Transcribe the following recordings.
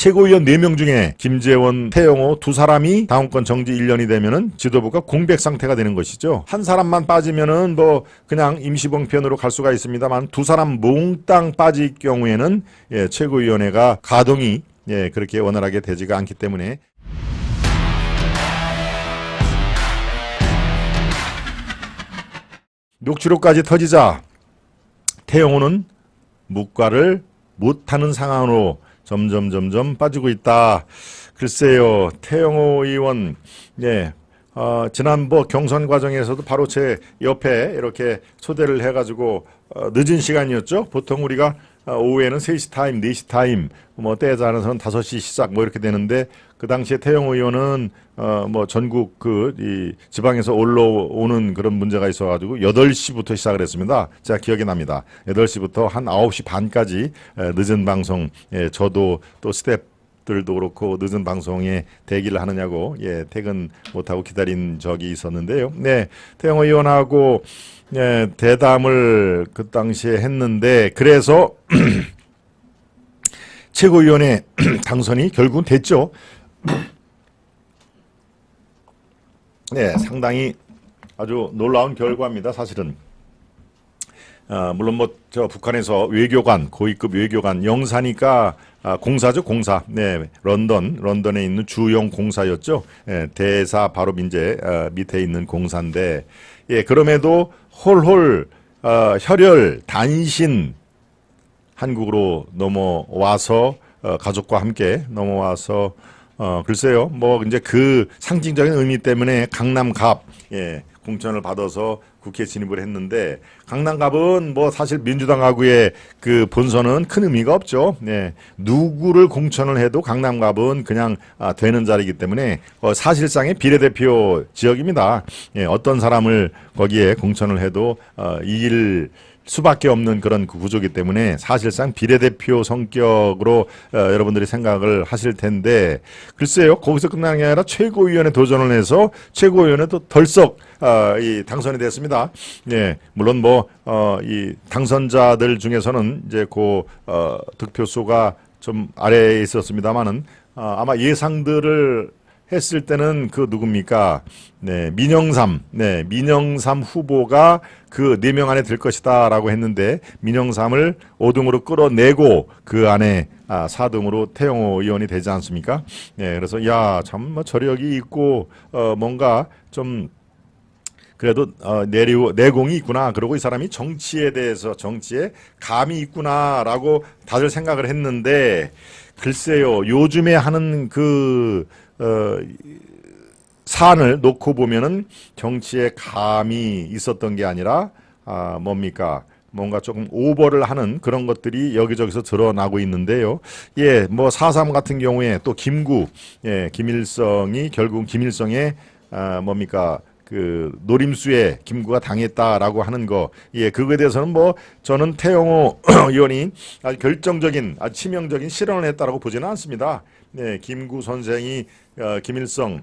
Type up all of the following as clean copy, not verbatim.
최고위원 4명 중에 김재원, 태영호 두 사람이 당원권 정지 1년이 되면은 지도부가 공백 상태가 되는 것이죠. 한 사람만 빠지면은 뭐 그냥 임시봉편으로 갈 수가 있습니다만 두 사람 몽땅 빠질 경우에는 최고위원회가 가동이 그렇게 원활하게 되지가 않기 때문에 녹취록까지 터지자 태영호는 묵과를 못하는 상황으로 점점 빠지고 있다. 글쎄요, 태영호 의원, 지난 경선 과정에서도 바로 제 옆에 이렇게 초대를 해가지고 늦은 시간이었죠. 보통 우리가 오후에는 3시 타임, 4시 타임, 뭐 때에 따라서는 5시 시작 뭐 이렇게 되는데 그 당시에 태영호 의원은 전국 이 지방에서 올라오는 그런 문제가 있어가지고 8시부터 시작을 했습니다. 제가 기억이 납니다. 8시부터 한 9시 반까지 늦은 방송, 저도 또 스태프들도 그렇고 늦은 방송에 대기를 하느냐고 퇴근 못하고 기다린 적이 있었는데요. 네, 태영호 의원하고 대담을 그 당시에 했는데 그래서 최고위원회 당선이 결국은 됐죠. 네, 상당히 아주 놀라운 결과입니다. 사실은 물론 저 북한에서 외교관, 고위급 외교관, 영사니까 공사죠, 공사. 네, 런던에 있는 주용 공사였죠. 대사 바로 밑에 있는 공사인데, 그럼에도 홀홀 혈혈 단신 한국으로 넘어와서 가족과 함께 넘어와서 글쎄요, 이제 그 상징적인 의미 때문에 강남갑 공천을 받아서 국회에 진입을 했는데 강남갑은 사실 민주당하고의 그 본선은 큰 의미가 없죠. 누구를 공천을 해도 강남갑은 그냥 되는 자리이기 때문에 사실상의 비례대표 지역입니다. 어떤 사람을 거기에 공천을 해도 이길 수밖에 없는 그런 구조이기 때문에 사실상 비례대표 성격으로 여러분들이 생각을 하실 텐데 글쎄요, 거기서 끝나는 게 아니라 최고위원회 도전을 해서 최고위원회도 덜썩 당선이 됐습니다. 물론 이 당선자들 중에서는 이제 득표수가 좀 아래에 있었습니다만은 아마 예상들을 했을 때는 누굽니까? 민영삼 후보가 그 4명 안에 들 것이다라고 했는데 민영삼을 5등으로 끌어내고 그 안에 4등으로 태영호 의원이 되지 않습니까? 그래서 참 저력이 있고 뭔가 좀 그래도 내공이 있구나. 그리고 이 사람이 정치에 감이 있구나라고 다들 생각을 했는데 글쎄요, 요즘에 하는 사안을 놓고 보면은 정치에 감이 있었던 게 아니라 뭔가 조금 오버를 하는 그런 것들이 여기저기서 드러나고 있는데요. 4.3 같은 경우에 또 김일성이 결국 김일성의 노림수에 김구가 당했다라고 하는 거, 그거에 대해서는 저는 태영호 의원이 아주 결정적인, 아주 치명적인 실언을 했다라고 보지는 않습니다. 김구 선생이 김일성,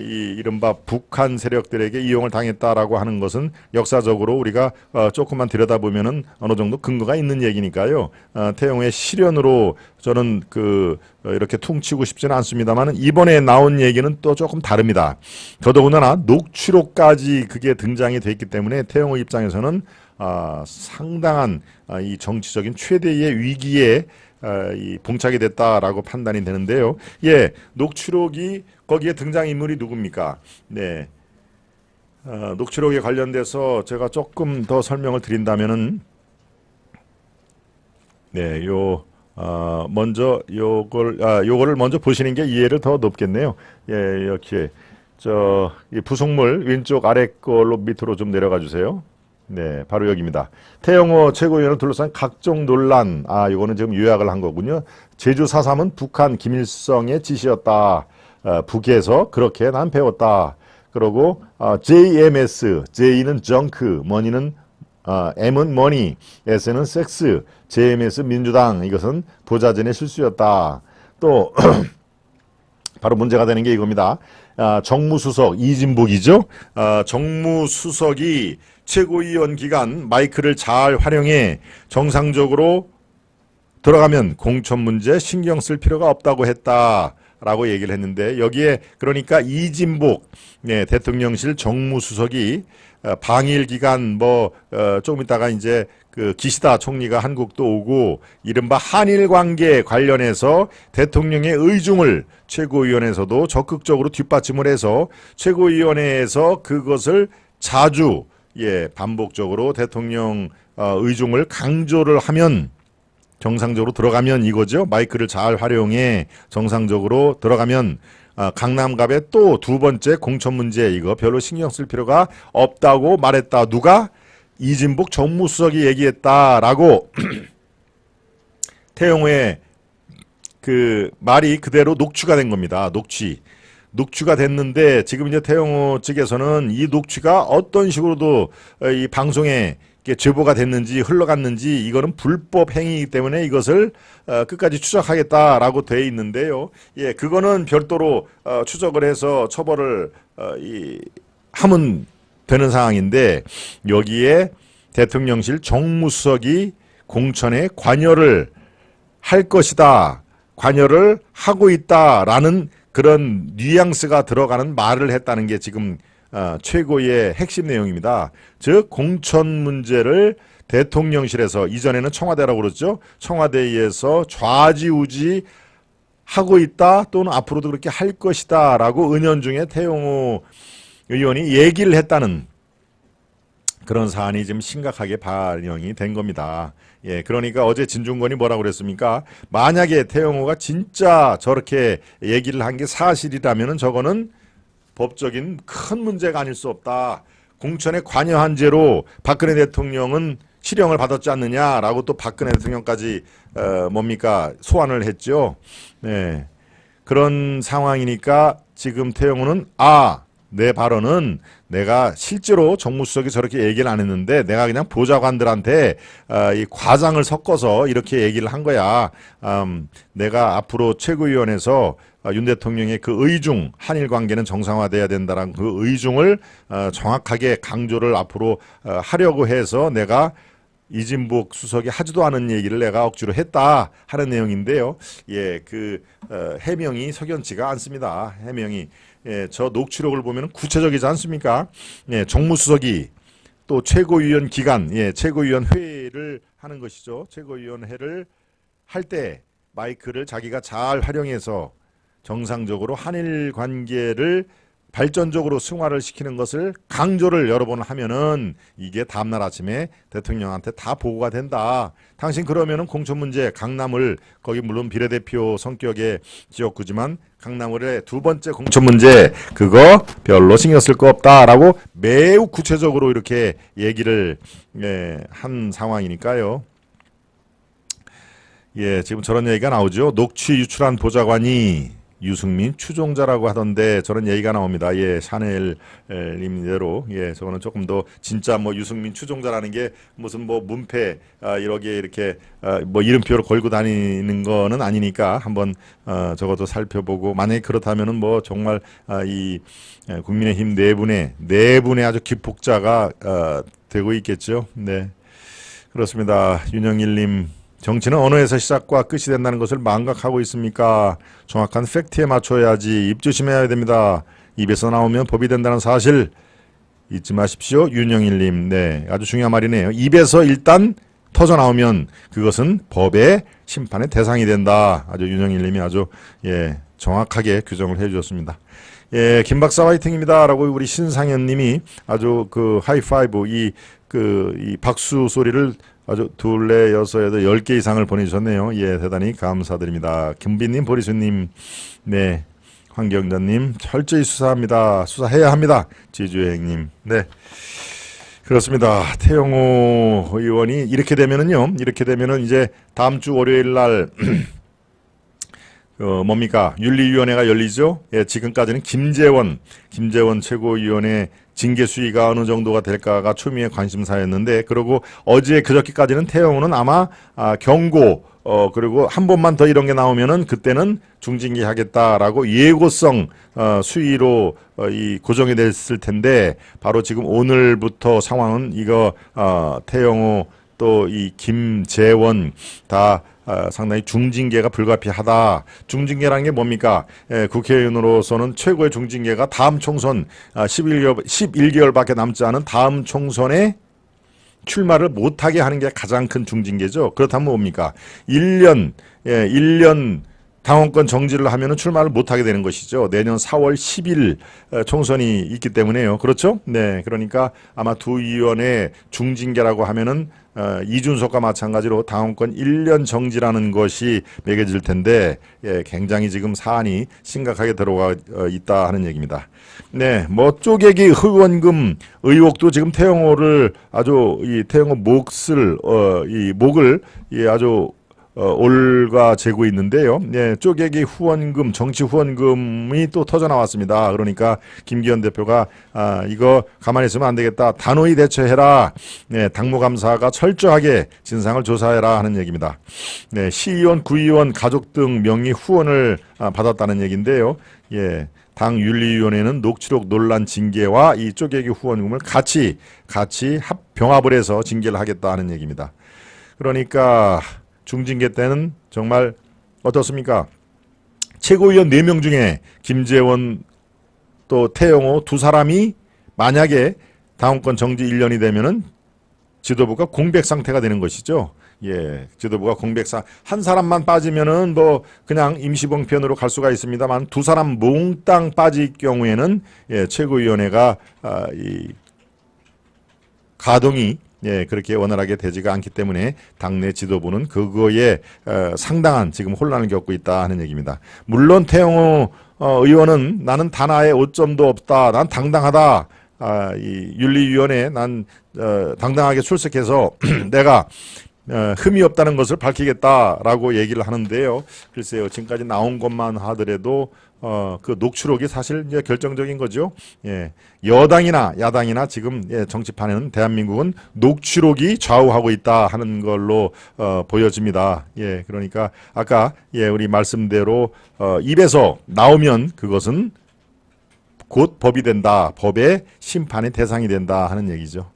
이 이른바 북한 세력들에게 이용을 당했다라고 하는 것은 역사적으로 우리가 조금만 들여다보면은 어느 정도 근거가 있는 얘기니까요. 태영호의 실현으로 저는 이렇게 퉁치고 싶지는 않습니다만 이번에 나온 얘기는 또 조금 다릅니다. 더더군다나 녹취록까지 그게 등장이 됐기 때문에 태영호 입장에서는 상당한 이 정치적인 최대의 위기에 봉착이 됐다라고 판단이 되는데요. 녹취록이 거기에 등장인물이 누굽니까? 녹취록에 관련돼서 제가 조금 더 설명을 드린다면은 먼저 요거를 먼저 보시는 게 이해를 더 높겠네요. 이렇게 이 부속물 왼쪽 아래 걸로 밑으로 좀 내려가 주세요. 바로 여기입니다. 태영호 최고위원을 둘러싼 각종 논란. 이거는 지금 요약을 한 거군요. 제주 4.3은 북한 김일성의 지시였다. 북에서 그렇게 난 배웠다. 그리고 JMS, J는 정크, 머니는 M은 머니, S는 섹스, JMS 민주당, 이것은 보좌진의 실수였다. 또 바로 문제가 되는 게 이겁니다. 정무수석 이진복이죠. 정무수석이 최고위원 기간 마이크를 잘 활용해 정상적으로 들어가면 공천 문제 신경 쓸 필요가 없다고 했다라고 얘기를 했는데 여기에 그러니까 이진복 대통령실 정무수석이 방일 기간 조금 있다가 이제 그 기시다 총리가 한국도 오고 이른바 한일 관계 관련해서 대통령의 의중을 최고위원회에서도 적극적으로 뒷받침을 해서 최고위원회에서 그것을 자주 반복적으로 대통령 의중을 강조를 하면 정상적으로 들어가면 이거죠. 마이크를 잘 활용해 정상적으로 들어가면 강남갑의 또 두 번째 공천 문제 이거 별로 신경 쓸 필요가 없다고 말했다. 누가? 이진복 정무수석이 얘기했다라고 태영호의 그 말이 그대로 녹취가 된 겁니다. 녹취가 됐는데 지금 이제 태영호 측에서는 이 녹취가 어떤 식으로도 이 방송에 제보가 됐는지 흘러갔는지 이거는 불법 행위이기 때문에 이것을 끝까지 추적하겠다라고 돼 있는데요. 그거는 별도로 추적을 해서 처벌을 하면 되는 상황인데 여기에 대통령실 정무수석이 공천에 관여를 할 것이다. 관여를 하고 있다라는 그런 뉘앙스가 들어가는 말을 했다는 게 지금 최고의 핵심 내용입니다. 즉 공천 문제를 대통령실에서 이전에는 청와대라고 그랬죠. 청와대에서 좌지우지 하고 있다 또는 앞으로도 그렇게 할 것이다 라고 은연중에 태영호 의원이 얘기를 했다는 그런 사안이 지금 심각하게 반영이 된 겁니다. 그러니까 어제 진중권이 뭐라고 그랬습니까? 만약에 태영호가 진짜 저렇게 얘기를 한 게 사실이라면 저거는 법적인 큰 문제가 아닐 수 없다. 공천에 관여한 죄로 박근혜 대통령은 실형을 받았지 않느냐라고 또 박근혜 대통령까지 소환을 했죠. 그런 상황이니까 지금 태영호는 내 발언은 내가 실제로 정무수석이 저렇게 얘기를 안 했는데 내가 그냥 보좌관들한테 이 과장을 섞어서 이렇게 얘기를 한 거야. 내가 앞으로 최고위원회에서 윤 대통령의 그 의중, 한일 관계는 정상화돼야 된다는 그 의중을 정확하게 강조를 앞으로 하려고 해서 내가 이진복 수석이 하지도 않은 얘기를 내가 억지로 했다 하는 내용인데요. 해명이 석연치가 않습니다. 해명이 저 녹취록을 보면 구체적이지 않습니까? 정무수석이 또 최고위원 기간, 최고위원 회의를 하는 것이죠. 최고위원회를 할 때 마이크를 자기가 잘 활용해서 정상적으로 한일 관계를 발전적으로 승화를 시키는 것을 강조를 여러 번 하면은 이게 다음날 아침에 대통령한테 다 보고가 된다. 당신 그러면은 공천 문제 강남을 거기 물론 비례대표 성격의 지역구지만 강남을의 두 번째 공천 문제 그거 별로 신경 쓸 거 없다라고 매우 구체적으로 이렇게 얘기를 한 상황이니까요. 지금 저런 얘기가 나오죠. 녹취 유출한 보좌관이 유승민 추종자라고 하던데 저런 얘기가 나옵니다. 샤넬님대로 저거는 조금 더 진짜 유승민 추종자라는 게 무슨 문패 이렇게 이름표를 걸고 다니는 거는 아니니까 한번 저것도 살펴보고 만약에 그렇다면은 정말 이 국민의힘 내분의 아주 기폭자가 되고 있겠죠. 네, 그렇습니다. 윤영일님. 정치는 언어에서 시작과 끝이 된다는 것을 망각하고 있습니까? 정확한 팩트에 맞춰야지. 입 조심해야 됩니다. 입에서 나오면 법이 된다는 사실 잊지 마십시오. 윤영일님. 네, 아주 중요한 말이네요. 입에서 일단 터져 나오면 그것은 법의 심판의 대상이 된다. 아주 윤영일님이 아주 정확하게 규정을 해주셨습니다. 김박사 화이팅입니다. 라고 우리 신상현님이 아주 그 하이파이브 이 박수 소리를 아주 둘레 여섯 여덟 10개 이상을 보내주셨네요. 대단히 감사드립니다. 김빈님, 보리수님, 네, 황경자님 철저히 수사합니다. 수사해야 합니다. 지주행님, 네, 그렇습니다. 태영호 의원이 이렇게 되면은 이제 다음 주 월요일 날 윤리위원회가 열리죠. 지금까지는 김재원 최고위원회 징계 수위가 어느 정도가 될까가 초미의 관심사였는데, 그리고 어제 그저께까지는 태영호는 아마 경고 그리고 한 번만 더 이런 게 나오면은 그때는 중징계 하겠다라고 예고성 수위로 이 고정이 됐을 텐데, 바로 지금 오늘부터 상황은 이거 태영호 또 이 김재원 다 상당히 중징계가 불가피하다. 중징계라는 게 뭡니까? 국회의원으로서는 최고의 중징계가 다음 총선 11개월밖에 남지 않은 다음 총선에 출마를 못하게 하는 게 가장 큰 중징계죠. 그렇다면 뭡니까? 1년 당원권 정지를 하면은 출마를 못하게 되는 것이죠. 내년 4월 10일 총선이 있기 때문에요. 그렇죠? 네, 그러니까 아마 두 의원의 중징계라고 하면은 이준석과 마찬가지로 당원권 1년 정지라는 것이 매겨질 텐데, 굉장히 지금 사안이 심각하게 들어가 있다 하는 얘기입니다. 네, 뭐 쪼개기 후원금 의혹도 지금 태영호를 아주 이 태영호 이 목을 아주 올가재고 있는데요. 네, 쪼개기 후원금, 정치 후원금이 또 터져 나왔습니다. 그러니까 김기현 대표가 이거 가만히 있으면 안 되겠다. 단호히 대처해라. 네, 당무감사가 철저하게 진상을 조사해라 하는 얘기입니다. 네, 시의원, 구의원, 가족 등 명의 후원을 받았다는 얘기인데요. 예. 당 윤리위원회는 녹취록 논란 징계와 이 쪼개기 후원금을 같이 병합을 해서 징계를 하겠다 하는 얘기입니다. 그러니까 중징계 때는 정말 어떻습니까? 최고위원 4명 중에 김재원 또 태영호 두 사람이 만약에 당원권 정지 1년이 되면은 지도부가 공백 상태가 되는 것이죠. 예, 지도부가 한 사람만 빠지면은 뭐 그냥 임시봉편으로 갈 수가 있습니다만 두 사람 몽땅 빠질 경우에는 최고위원회가 이 가동이 그렇게 원활하게 되지가 않기 때문에 당내 지도부는 그거에 상당한 지금 혼란을 겪고 있다 하는 얘기입니다. 물론 태영호 의원은 나는 단아의 오점도 없다. 난 당당하다. 이 윤리위원회 난 당당하게 출석해서 내가 흠이 없다는 것을 밝히겠다라고 얘기를 하는데요. 글쎄요, 지금까지 나온 것만 하더라도 그 녹취록이 사실 이제 결정적인 거죠. 예, 여당이나 야당이나 지금 정치판에는 대한민국은 녹취록이 좌우하고 있다 하는 걸로 보여집니다. 예, 그러니까 아까 우리 말씀대로 입에서 나오면 그것은 곧 법이 된다, 법의 심판의 대상이 된다 하는 얘기죠.